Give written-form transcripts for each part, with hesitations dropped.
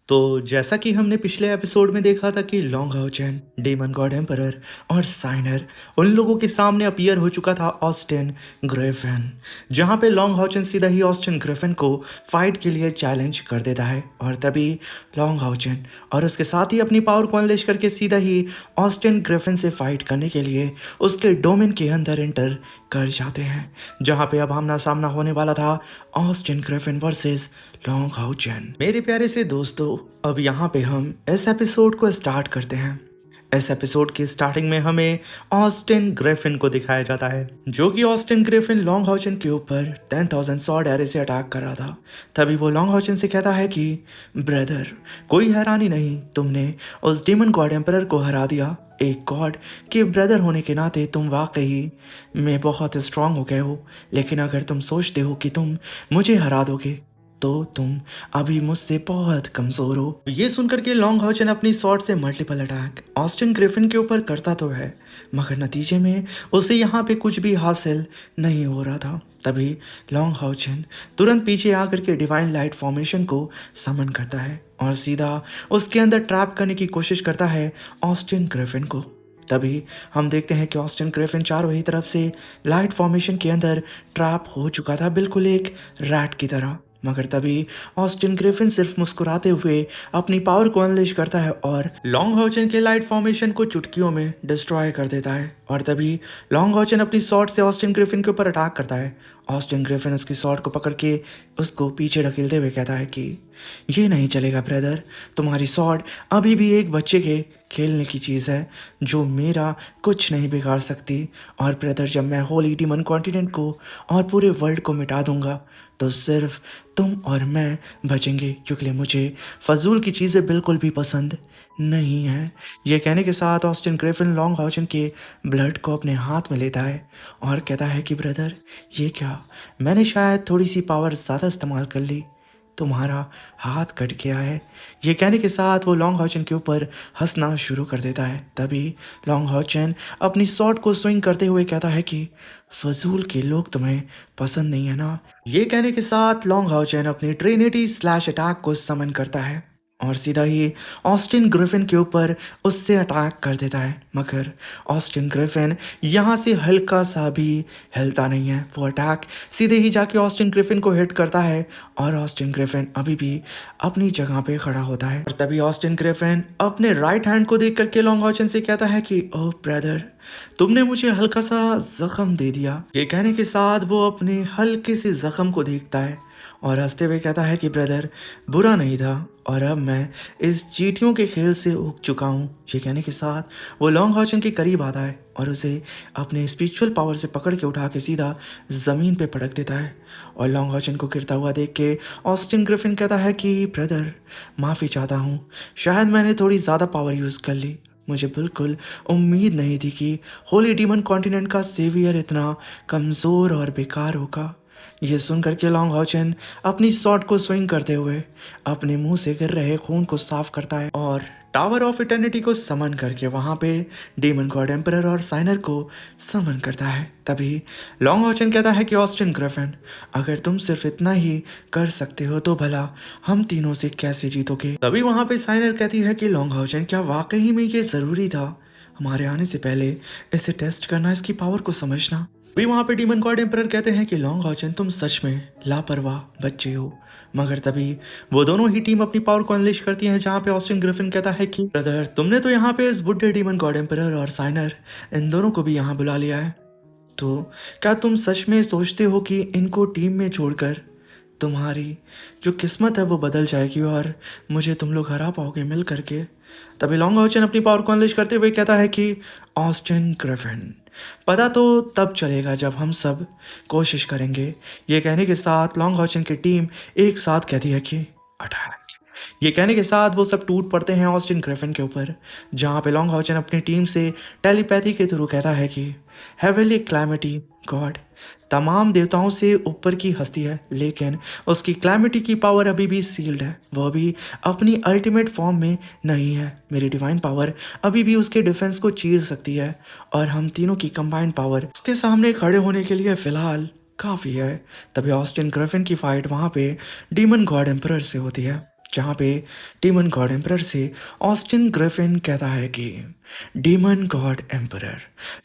तो जैसा कि हमने पिछले एपिसोड में देखा था कि Long Haochen, demon god emperor और साइनर उन लोगों के सामने अपीयर हो चुका था ऑस्टिन ग्रिफिन, जहां पे लॉन्ग हाउचेन सीधा ही ऑस्टिन ग्रिफिन को फाइट के लिए चैलेंज कर देता है और तभी लॉन्ग हाउचेन और उसके साथ ही अपनी पावर को अनलेश करके सीधा ही ऑस्टिन ग्रिफिन से फाइट करने के लिए उसके डोमेन के अंदर एंटर कर जाते हैं, जहां पे अब आमना सामना होने वाला था Austin Griffin versus long Haochen. मेरे प्यारे से दोस्तों, अब यहाँ पे हम इस एपिसोड को स्टार्ट करते हैं। इस एपिसोड की स्टार्टिंग में हमें ऑस्टिन ग्रिफिन को दिखाया जाता है, जो कि ऑस्टिन ग्रिफिन लॉन्ग हाउचेन के ऊपर 10,000 सॉर्ड एरे से अटैक कर रहा था। तभी वो लॉन्ग हाउचेन से कहता है कि ब्रदर, कोई हैरानी नहीं, तुमने उस डेमन गॉड एम्परर को हरा दिया। एक गॉड के ब्रदर होने के नाते तुम वाकई में बहुत स्ट्रांग हो गए हो, लेकिन अगर तुम सोचते हो कि तुम मुझे हरा दोगे तो तुम अभी मुझसे बहुत कमजोर हो। ये सुनकर के लॉन्ग हाउचेन अपनी स्वॉर्ड से मल्टीपल अटैक ऑस्टिन ग्रिफिन के ऊपर करता तो है, मगर नतीजे में उसे यहाँ पे कुछ भी हासिल नहीं हो रहा था। तभी लॉन्ग हाउचेन तुरंत पीछे आकर के डिवाइन लाइट फॉर्मेशन को समन करता है और सीधा उसके अंदर ट्रैप करने की कोशिश करता है ऑस्टिन ग्रिफिन को। तभी हम देखते हैं कि ऑस्टिन ग्रिफिन चारों ही तरफ से लाइट फॉर्मेशन के अंदर ट्रैप हो चुका था, बिल्कुल एक रैट की तरह। मगर तभी ऑस्टिन ग्रिफिन सिर्फ मुस्कुराते हुए अपनी पावर को अनलेश करता है और लॉन्ग हाउचेन के लाइट फॉर्मेशन को चुटकियों में डिस्ट्रॉय कर देता है। और तभी लॉन्ग हाउचेन अपनी स्वॉर्ड से ऑस्टिन ग्रिफिन के ऊपर अटैक करता है। ऑस्टिन ग्रिफिन उसकी स्वॉर्ड को पकड़ के उसको पीछे ढकेलते हुए कहता है कि ये नहीं चलेगा ब्रदर, तुम्हारी स्वॉर्ड अभी भी एक बच्चे के खेलने की चीज़ है जो मेरा कुछ नहीं बिगाड़ सकती। और ब्रदर, जब मैं होल डीमन कॉन्टिनेंट को और पूरे वर्ल्ड को मिटा दूंगा तो सिर्फ तुम और मैं बचेंगे, क्योंकि मुझे फजूल की चीज़ें बिल्कुल भी पसंद नहीं है। ये कहने के साथ ऑस्टिन ग्रिफिन लॉन्ग हाउचेन के ब्लड को अपने हाथ में लेता है और कहता है कि ब्रदर, ये क्या, मैंने शायद थोड़ी सी पावर ज़्यादा इस्तेमाल कर ली, तुम्हारा हाथ कट गया है। ये कहने के साथ वो लॉन्ग हाउचेन के ऊपर हंसना शुरू कर देता है। तभी लॉन्ग हाउचेन अपनी स्वॉर्ड को स्विंग करते हुए कहता है कि फजूल के लोग तुम्हें पसंद नहीं है ना। ये कहने के साथ लॉन्ग हाउचेन अपनी ट्रिनिटी स्लैश अटैक को समन करता है और सीधा ही ऑस्टिन ग्रिफिन के ऊपर उससे अटैक कर देता है। मगर ऑस्टिन ग्रिफिन यहाँ से हल्का सा भी हिलता नहीं है। वो अटैक सीधे ही जाके ऑस्टिन ग्रिफिन को हिट करता है और ऑस्टिन ग्रिफिन अभी भी अपनी जगह पे खड़ा होता है। और तभी ऑस्टिन ग्रिफिन अपने राइट हैंड को देख करके लॉन्ग हाउचेन से कहता है कि ओह ब्रदर, तुमने मुझे हल्का सा जख्म दे दिया। ये कहने के साथ वो अपने हल्के से जख्म को देखता है और हंसते हुए कहता है कि ब्रदर, बुरा नहीं था और अब मैं इस चींटियों के खेल से उग चुका हूँ। ये कहने के साथ वो लॉन्ग हाउचेन के करीब आता है और उसे अपने स्पिरिचुअल पावर से पकड़ के उठा के सीधा ज़मीन पे पटक देता है। और लॉन्ग हाउचेन को गिरता हुआ देख के ऑस्टिन ग्रिफिन कहता है कि ब्रदर, माफ़ी चाहता हूँ, शायद मैंने थोड़ी ज़्यादा पावर यूज़ कर ली। मुझे बिल्कुल उम्मीद नहीं थी कि होली डीमन कॉन्टिनेंट का सेवियर इतना कमज़ोर और बेकार होगा। ये सुन करके लॉन्ग हाउचेन अपनी स्वॉर्ड को स्विंग करते हुए अपने मुंह से गिर रहे खून को साफ करता है और टावर ऑफ इटर्निटी को समन करके वहां पे डेमन गॉड एम्परर और साइनर को समन करता है। तभी लॉन्ग हाउचेन कहता है कि ऑस्टिन ग्रिफिन, अगर तुम सिर्फ इतना ही कर सकते हो तो भला हम तीनों से कैसे जीतोगे। तभी वहां पे साइनर कहती है कि लॉन्ग हाउचेन, क्या वाकई में ये जरूरी था हमारे आने से पहले इसे टेस्ट करना, इसकी पावर को समझना। भी वहां पे डीमन गॉड एम्परर कहते हैं कि लॉन्ग हाउचेन, तुम सच में लापरवाह बच्चे हो। मगर तभी वो दोनों ही टीम अपनी पावर को अनलेश करती है, जहां पे ऑस्टिन ग्रिफिन कहता है कि ब्रदर, तुमने तो यहाँ पे इस बुढ़े डीमन गॉड एम्परर और साइनर, इन दोनों को भी यहाँ बुला लिया है, तो क्या तुम सच में सोचते हो कि इनको टीम में छोड़कर तुम्हारी जो किस्मत है वो बदल जाएगी और मुझे तुम लोग हरा पाओगे मिल करके। तभी लॉन्ग हाउचेन अपनी पावर को अनलेश करते हुए कहता है कि ऑस्टिन ग्रिफिन, पता तो तब चलेगा जब हम सब कोशिश करेंगे। ये कहने के साथ लॉन्ग हाउचेन की टीम एक साथ कहती है कि अटैक। ये कहने के साथ वो सब टूट पड़ते हैं ऑस्टिन ग्रिफिन के ऊपर, जहाँ पे लॉन्ग हाउचेन अपनी टीम से टेलीपैथी के थ्रू कहता है कि हेवनली क्लैमिटी गॉड तमाम देवताओं से ऊपर की हस्ती है, लेकिन उसकी क्लैमिटी की पावर अभी भी सील्ड है, वो अभी अपनी अल्टीमेट फॉर्म में नहीं है। मेरी डिवाइन पावर अभी भी उसके डिफेंस को चीर सकती है और हम तीनों की कंबाइंड पावर उसके सामने खड़े होने के लिए फिलहाल काफ़ी है। तभी ऑस्टिन ग्रिफिन की फाइट वहाँ पे डीमन गॉड एम्परर से होती है। जहाँ पे डीमन गॉड एम्परर से ऑस्टिन ग्रिफिन कहता है कि डीमन गॉड एम्परर,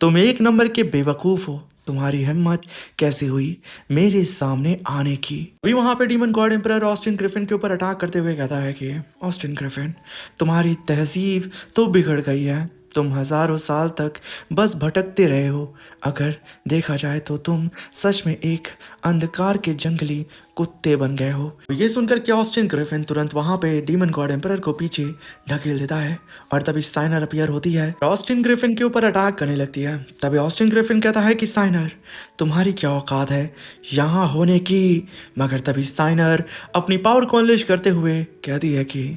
तुम एक नंबर के बेवकूफ़ हो। तुम्हारी हिम्मत कैसे हुई मेरे सामने आने की। अभी वहाँ पे demon God emperor Austin Griffin के ऊपर अटैक करते हुए कहता है कि ऑस्टिन ग्रिफिन, तुम्हारी तहजीब तो बिगड़ गई है। तुम हजारों साल तक बस भटकते रहे हो। अगर देखा जाए तो तुम सच में एक अंधकार के जंगली कुत्ते बन गए हो। ये सुनकर के ऑस्टिन ग्रिफिन तुरंत वहां पे डीमन गॉड एम्परर को पीछे ढकेल देता है और तभी साइनर अपीयर होती है, ऑस्टिन ग्रिफिन के ऊपर अटैक करने लगती है। तभी ऑस्टिन ग्रिफिन कहता है कि साइनर, तुम्हारी क्या औकात है यहाँ होने की। मगर तभी साइनर अपनी पावर को अनलिश करते हुए कहती है कि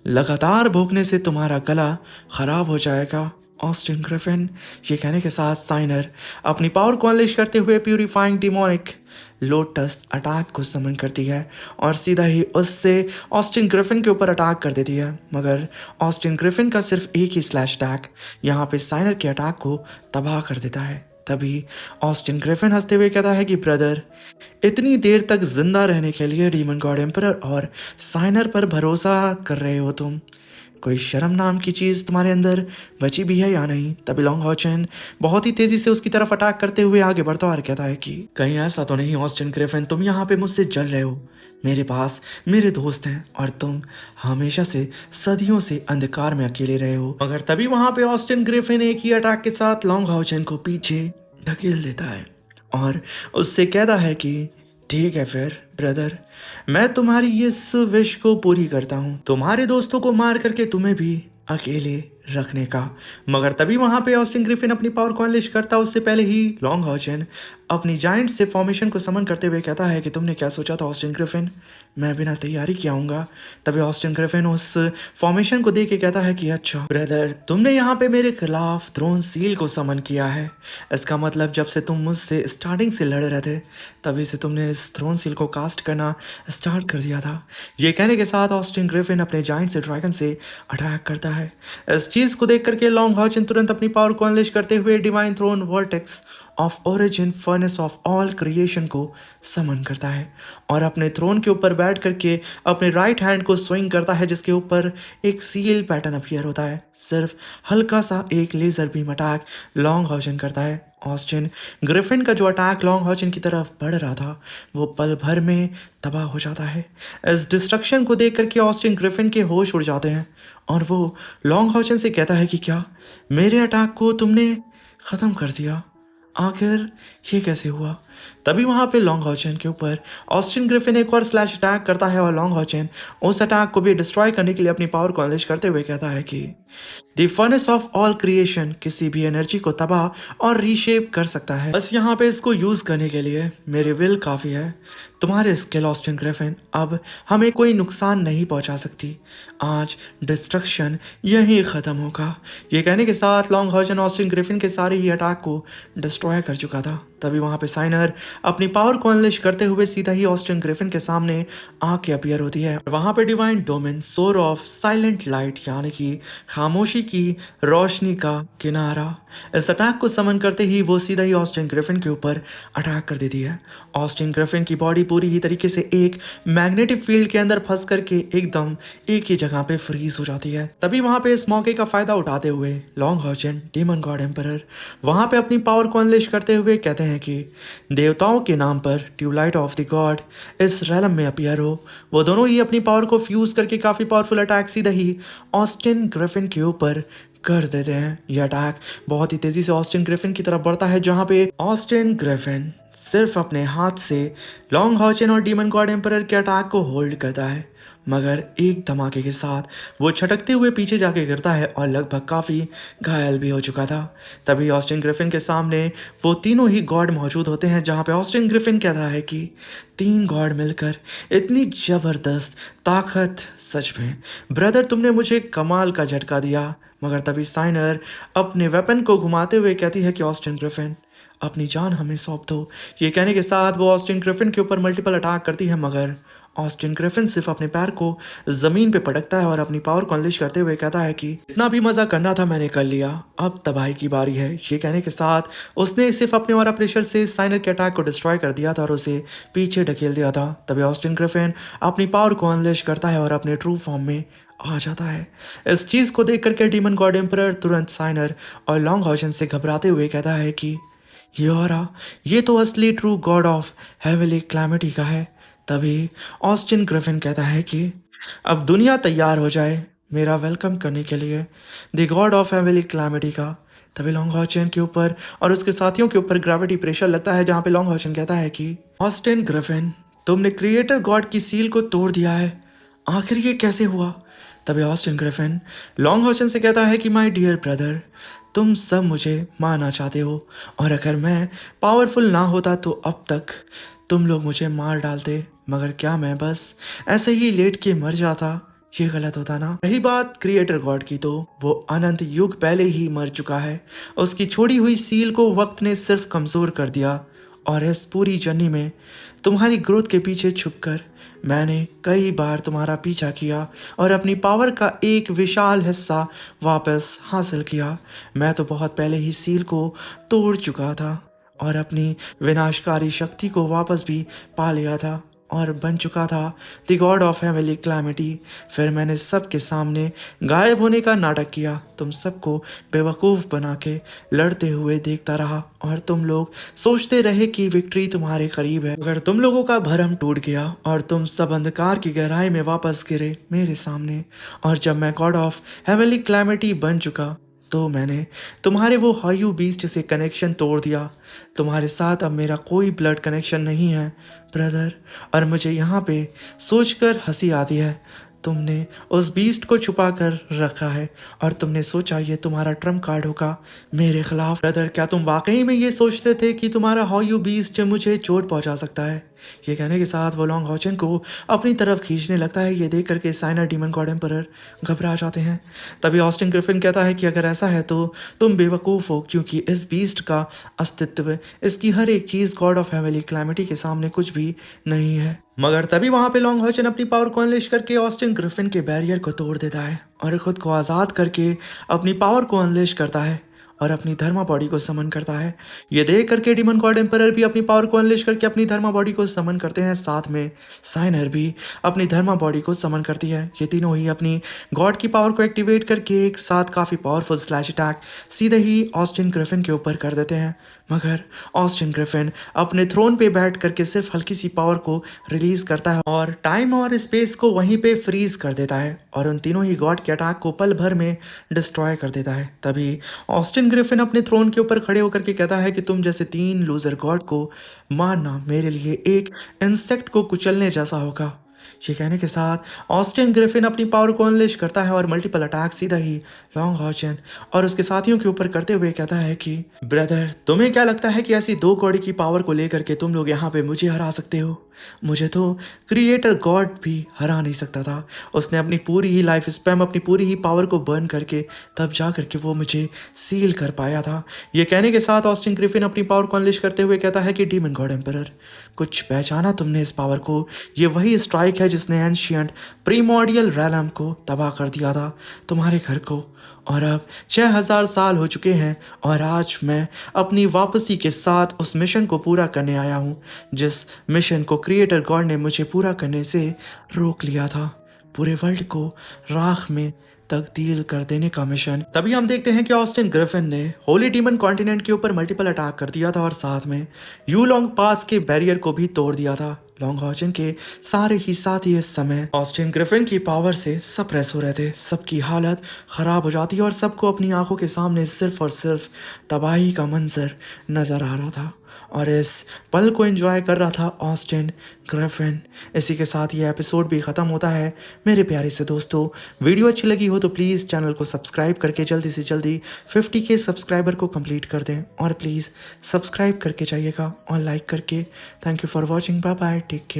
लगातार भूखने से तुम्हारा गला खराब हो जाएगा ऑस्टिन ग्रिफिन। ये कहने के साथ साइनर अपनी पावर को अनलिश करते हुए प्यूरिफाइंग डिमोनिक लोटस अटैक को समन करती है और सीधा ही उससे ऑस्टिन ग्रिफिन के ऊपर अटैक कर देती है। मगर ऑस्टिन ग्रिफिन का सिर्फ एक ही स्लैश अटैक यहाँ पे साइनर के अटैक को तबाह कर देता है। तभी ऑस्टिन ग्रिफिन हंसते हुए कहता है कि ब्रदर, इतनी देर तक जिंदा रहने के लिए डीमन गॉड एम्परर और साइनर पर भरोसा कर रहे हो तुम। कोई शर्म नाम की चीज़ तुम्हारे अंदर बची भी है या नहीं। तभी लॉन्ग हॉचन बहुत ही तेजी से उसकी तरफ अटैक करते हुए आगे बढ़ता और कहता है कि कहीं ऐसा तो नहीं ऑस्टिन ग्रिफिन, तुम यहाँ पे मुझसे जल रहे हो। मेरे पास मेरे दोस्त हैं और तुम हमेशा से सदियों से अंधकार में अकेले रहे हो। मगर तभी वहां पे ऑस्टिन ग्रिफिन एक ही अटैक के साथ लॉन्ग हॉचन को पीछे ढकेल देता है और उससे कहता है कि ठीक है फिर ब्रदर, मैं तुम्हारी इस विश को पूरी करता हूँ, तुम्हारे दोस्तों को मार करके तुम्हें भी अकेले रखने का। मगर तभी वहां पे ऑस्टिन ग्रिफिन अपनी पावर को अनलिश करता उससे पहले ही लॉन्ग हॉचन अपनी जाइंट से फॉर्मेशन को समन करते हुए कहता है कि तुमने क्या सोचा था ऑस्टिन ग्रिफिन, मैं बिना तैयारी किया आऊंगा। तभी ऑस्टिन ग्रिफिन उस फॉर्मेशन को देख के कहता है कि अच्छा ब्रदर, तुमने यहाँ पे मेरे खिलाफ थ्रोन सील को समन किया है। इसका मतलब जब से तुम मुझसे स्टार्टिंग से लड़ रहे थे तभी से तुमने इस थ्रोन सील को कास्ट करना स्टार्ट कर दिया था। ये कहने के साथ ऑस्टिन ग्रिफिन अपने जाइंट से ड्रैगन से अटैक करता है। इस चीज को देख करके लॉन्ग हॉचन तुरंत अपनी पावर को अनलिश करते हुए divine throne vertex of origin furnace of all creation को समन करता है और अपने थ्रोन के ऊपर बैठ करके अपने राइट हैंड को स्विंग करता है, जिसके ऊपर एक सील पैटर्न अपीयर होता है। सिर्फ हल्का सा एक लेजर बीम अटैक लॉन्ग हॉचन करता है। ऑस्टिन ग्रिफिन का जो अटैक लॉन्ग हॉचन की तरफ बढ़ रहा था वो पल भर में तबाह हो जाता है। इस डिस्ट्रक्शन को देख करके ऑस्टिन ग्रिफिन के होश उड़ जाते हैं और वो लॉन्ग हॉचन से कहता है कि क्या मेरे अटैक को तुमने ख़त्म कर दिया, आखिर ये कैसे हुआ। तभी वहां पे लॉन्ग हॉचन के ऊपर ऑस्टिन ग्रिफिन एक और स्लैश अटैक करता है और लॉन्ग हॉचन उस अटैक को भी डिस्ट्रॉय करने के लिए अपनी पावर को अनलिश करते हुए कहता है कि the furnace of all creation किसी भी एनर्जी को तबाह और रीशेप कर सकता है। बस यहाँ पे इसको यूज करने के लिए मेरे विल काफी है। तुम्हारे स्किल ऑस्टिन ग्रिफिन अब हमें कोई नुकसान नहीं पहुंचा सकती। आज डिस्ट्रक्शन यहीं खत्म होगा। ये कहने के साथ लॉन्ग हॉचन ऑस्टिन ग्रिफिन के सारे ही अटैक को डिस्ट्रॉय कर चुका था। तभी वहां पे साइनर अपनी पावर को अनलिश करते हुए सीधा ही ऑस्टिन ग्रिफिन के सामने आके अपीयर होती है। वहां पे डिवाइन डोमेन सोर ऑफ साइलेंट लाइट यानी कि खामोशी की रोशनी का किनारा, इस अटैक को समन करते ही वो सीधा ही ऑस्टिन ग्रिफिन के ऊपर अटैक कर देती है। ऑस्टिन ग्रिफिन की बॉडी पूरी ही तरीके से एक मैग्नेटिक फील्ड के अंदर फंस करके एकदम एक ही जगह पे फ्रीज हो जाती है। तभी वहां पे इस मौके का फायदा उठाते हुए लॉन्ग हॉचन डीमन गॉड एम्परर वहां पे अपनी पावर को अनलिश करते हुए कहते हैं कि देवताओं के नाम पर ट्यूबलाइट ऑफ द गॉड इस रैलम में अपीयर हो। वो दोनों ही अपनी पावर को फ्यूज करके काफी पावरफुल अटैक सीधा ही ऑस्टिन ग्रिफिन के ऊपर कर देते हैं। यह अटैक बहुत ही तेजी से ऑस्टिन ग्रिफिन की तरफ बढ़ता है, जहां पे ऑस्टिन ग्रिफिन सिर्फ अपने हाथ से लॉन्ग हॉचन और डीमन गॉड एम्परर के अटैक को होल्ड करता है, मगर एक धमाके के साथ वो छटकते हुए पीछे जाके गिरता है और लगभग काफ़ी घायल भी हो चुका था। तभी ऑस्टिन ग्रिफिन के सामने वो तीनों ही गॉड मौजूद होते हैं, जहाँ पे ऑस्टिन ग्रिफिन कहता है कि 3 गॉड मिलकर इतनी ज़बरदस्त ताकत, सच में ब्रदर तुमने मुझे कमाल का झटका दिया। मगर तभी साइनर अपने वेपन को घुमाते हुए कहती है कि ऑस्टिन ग्रिफिन अपनी जान हमें सौंप दो। ये कहने के साथ वो ऑस्टिन ग्रिफिन के ऊपर मल्टीपल अटैक करती है, मगर ऑस्टिन ग्रिफिन सिर्फ अपने पैर को जमीन पे पटकता है और अपनी पावर को अनलिश करते हुए कहता है कि इतना भी मजा करना था मैंने कर लिया, अब तबाही की बारी है। ये कहने के साथ उसने सिर्फ अपने और प्रेशर से साइनर के अटैक को डिस्ट्रॉय कर दिया था और उसे पीछे ढकेल दिया था। तभी ऑस्टिन ग्रिफिन अपनी पावर को अनलिश करता है और अपने ट्रू फॉर्म में आ जाता है। इस चीज को देख करके डीमन गॉड एम्परर तुरंत साइनर और लॉन्ग हॉजन से घबराते हुए कहता है कि योरा, ये तो असली true God of heavenly calamity का है। तभी ऑस्टिन ग्रिफिन कहता है कि अब दुनिया तैयार हो जाए मेरा वेलकम करने के लिए, the God of heavenly calamity का। तभी लॉन्ग हॉचन के ऊपर और उसके साथियों के ऊपर ग्रेविटी प्रेशर लगता है, जहाँ पे लॉन्ग हॉचन कहता है कि ऑस्टिन ग्रिफिन, तुमने क्रिएटर गॉड की सील को तोड़ दिया है, आखिर ये कैसे हुआ? तभी ऑस्टिन ग्रिफिन लॉन्ग हॉचन से कहता है कि माय डियर ब्रदर, तुम सब मुझे मारना चाहते हो और अगर मैं पावरफुल ना होता तो अब तक तुम लोग मुझे मार डालते, मगर क्या मैं बस ऐसे ही लेट के मर जाता? ये गलत होता ना। रही बात क्रिएटर गॉड की, तो वो अनंत युग पहले ही मर चुका है। उसकी छोड़ी हुई सील को वक्त ने सिर्फ कमजोर कर दिया और इस पूरी जर्नी में तुम्हारी ग्रोथ के पीछे छुपकर मैंने कई बार तुम्हारा पीछा किया और अपनी पावर का एक विशाल हिस्सा वापस हासिल किया। मैं तो बहुत पहले ही सील को तोड़ चुका था और अपनी विनाशकारी शक्ति को वापस भी पा लिया था और बन चुका था the God of heavenly calamity. फिर मैंने सबके सामने गायब होने का नाटक किया, तुम सबको बेवकूफ़ बना के लड़ते हुए देखता रहा और तुम लोग सोचते रहे कि विक्ट्री तुम्हारे करीब है। अगर तुम लोगों का भरम टूट गया और तुम सब अंधकार की गहराई में वापस गिरे मेरे सामने, और जब मैं गॉड ऑफ हेवनली क्लैमिटी बन चुका तो मैंने तुम्हारे वो हायू बीस्ट से कनेक्शन तोड़ दिया। तुम्हारे साथ अब मेरा कोई ब्लड कनेक्शन नहीं है ब्रदर, और मुझे यहाँ पे सोचकर हंसी आती है। तुमने उस बीस्ट को छुपा कर रखा है और तुमने सोचा ये तुम्हारा ट्रम्प कार्ड होगा मेरे खिलाफ। ब्रदर, क्या तुम वाकई में ये सोचते थे कि तुम्हारा हायू बीस्ट मुझे चोट पहुंचा सकता है? ये कहने के साथ वो लॉन्ग हॉचन को अपनी तरफ खींचने लगता है। ये देख करके साइनर डीमन गॉड एम्परर घबरा जाते हैं। तभी ऑस्टिन ग्रिफिन कहता है कि अगर ऐसा है तो तुम बेवकूफ़ हो, क्योंकि इस बीस्ट का अस्तित्व, इसकी हर एक चीज़ गॉड ऑफ हेवनली क्लैमिटी के सामने कुछ भी नहीं है। मगर तभी वहां पे लॉन्ग हॉचन अपनी पावर को अनलेश करके ऑस्टिन ग्रिफिन के बैरियर को तोड़ देता है और खुद को आज़ाद करके अपनी पावर को अनलेश करता है और अपनी धर्मा बॉडी को समन करता है। ये देख करके डीमन गॉड एम्परर भी अपनी पावर को अनलेश करके अपनी धर्मा बॉडी को समन करते हैं। साथ में साइनर भी अपनी धर्मा बॉडी को समन करती है। ये तीनों ही अपनी गॉड की पावर को एक्टिवेट करके एक साथ काफ़ी पावरफुल स्लैश अटैक सीधे ही ऑस्टिन ग्रिफिन के ऊपर कर देते हैं। मगर ऑस्टिन ग्रिफिन अपने थ्रोन पे बैठ करके सिर्फ हल्की सी पावर को रिलीज करता है और टाइम और स्पेस को वहीं पे फ्रीज कर देता है और उन तीनों ही गॉड के अटैक को पल भर में डिस्ट्रॉय कर देता है। तभी ऑस्टिन ग्रिफिन अपने थ्रोन के ऊपर खड़े होकर के कहता है कि तुम जैसे 3 लूजर गॉड को मारना मेरे लिए एक इंसेक्ट को कुचलने जैसा होगा। ये कहने के साथ ऑस्टिन ग्रिफिन अपनी पावर को अनलेश करता है और मल्टीपल अटैक सीधा ही लॉन्ग हॉचन और उसके साथियों के ऊपर करते हुए कहता है कि ब्रदर, तुम्हें क्या लगता है कि ऐसी 2 कौड़ी की पावर को लेकर के तुम लोग यहाँ पे मुझे हरा सकते हो? मुझे तो क्रिएटर गॉड भी हरा नहीं सकता था। उसने अपनी पूरी ही लाइफ स्पैम, अपनी पूरी ही पावर को बर्न करके तब जा करके वो मुझे सील कर पाया था। ये कहने के साथ ऑस्टिन ग्रिफिन अपनी पावर को अनलिश करते हुए कहता है कि डीमन गॉड एम्परर, कुछ पहचाना तुमने इस पावर को? ये वही स्ट्राइक है जिसने एंशिएंट प्रीमोडियल रैलम को तबाह कर दिया था, तुम्हारे घर को। और अब 6000 साल हो चुके हैं और आज मैं अपनी वापसी के साथ उस मिशन को पूरा करने आया हूँ, जिस मिशन को क्रिएटर गॉड ने मुझे पूरा करने से रोक लिया था। पूरे वर्ल्ड को राख में तब्दील कर देने का मिशन। तभी हम देखते हैं कि ऑस्टिन ग्रिफिन ने होली डीमन कॉन्टिनेंट के ऊपर मल्टीपल अटैक कर दिया था और साथ में यूलोंग पास के बैरियर को भी तोड़ दिया था। लॉन्ग हॉचन के सारे ही साथी इस समय ऑस्टिन ग्रिफिन की पावर से सप्रेस हो रहे थे। सबकी हालत खराब हो जाती और सबको अपनी आंखों के सामने सिर्फ और सिर्फ तबाही का मंजर नजर आ रहा था और इस पल को एंजॉय कर रहा था ऑस्टिन ग्रिफिन। इसी के साथ ये एपिसोड भी ख़त्म होता है। मेरे प्यारे से दोस्तों, वीडियो अच्छी लगी हो तो प्लीज़ चैनल को सब्सक्राइब करके जल्दी से जल्दी 50K सब्सक्राइबर को कंप्लीट कर दें और प्लीज़ सब्सक्राइब करके जाइएगा और लाइक करके। Thank you for watching, bye bye, take care.